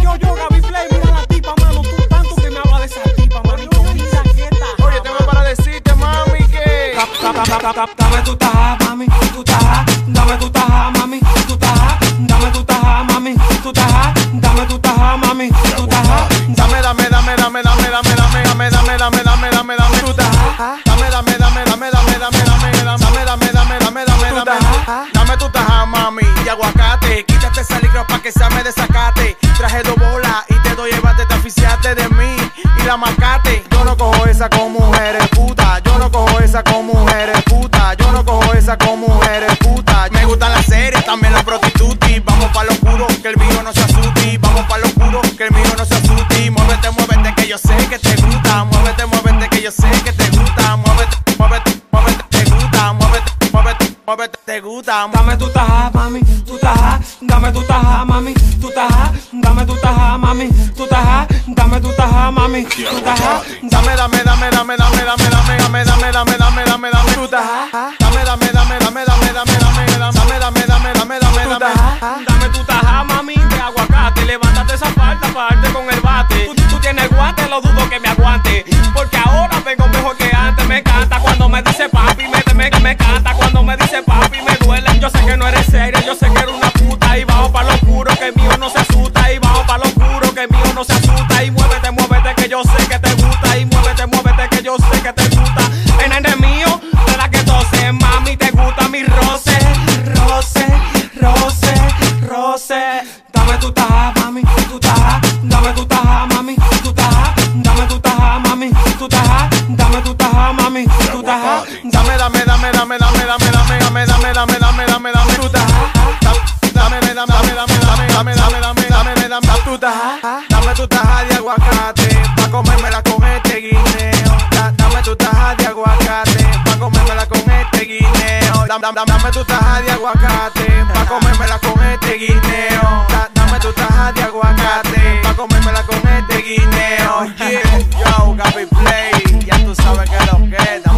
Yo, Gaby Play, mira la tipa, mano. Tú tanto que me hablas de esa tipa, manito. Mira quieta. Oye, tengo para decirte, mami, que dame tu taja, mami, tu taja. Dame tu taja, mami, tu taja. Dame tu taja, mami, tu taja. Dame tu taja, mami, tu taja. dame tu taja. Dame tu taja, mami, de aguacate. Quítate esa licra pa' que se me desacate. Traje dos bolas y te doy llevarte, te aficiaste de mí y la marcate. Yo no cojo esa con mujeres puta. Yo no cojo esa con mujeres puta. Yo no cojo esa con mujeres puta. Me gustan las series, también los prostitutis. Vamos pa' lo oscuro, que el mío no se asuste. Vamos pa' lo oscuro, que el mío no se asuste. Muévete, muévete, que yo sé que te gusta. Muévete, muévete, que yo sé que te gusta. Muévete, muévete, muévete, te gusta. Muévete, muévete, muévete, te gusta. Dame tu taja, mami, tu taja. Dame tu taja, mami, tu taja. Dame tu taja, mami, tu taja. Dame tu taja, mami, tu taja. Dame tu taja. Dame tu taja. Dame tu taja, mami, de aguacate. Levántate esa falda, parte con el bate. Tú tienes guante, lo dudo que me aguante. Porque ahora vengo mejor que antes. Me encanta cuando me dice papi, me encanta cuando me dice papi, me duele. Yo sé que no eres seria, yo sé que eres una puta. Y vamos pa' lo oscuro, que el mío no se asusta. Y vamos pa' lo oscuro, que el mío no se asusta. Y muévete, muévete, que yo sé que te gusta. Y muévete, muévete, que yo sé que te gusta. El nene mío, de la que tose, mami, te gusta mi roce. Roce, roce, roce. Dame tu taja, mami, tu taja. Dame tu taja, mami, tu taja. Dame tu taja, mami, tu taja. Dame tu taja, mami, tu taja. Dame tu taja. Dame tu taja de aguacate pa' comérmela con este guineo. Dame tu taja de aguacate pa' comérmela con este guineo. Dame tu taja de aguacate pa' comérmela con este guineo. Dame tu taja de aguacate pa' comérmela con este guineo. Yeah, yo, Gaby Play, ya tú sabes que lo que es.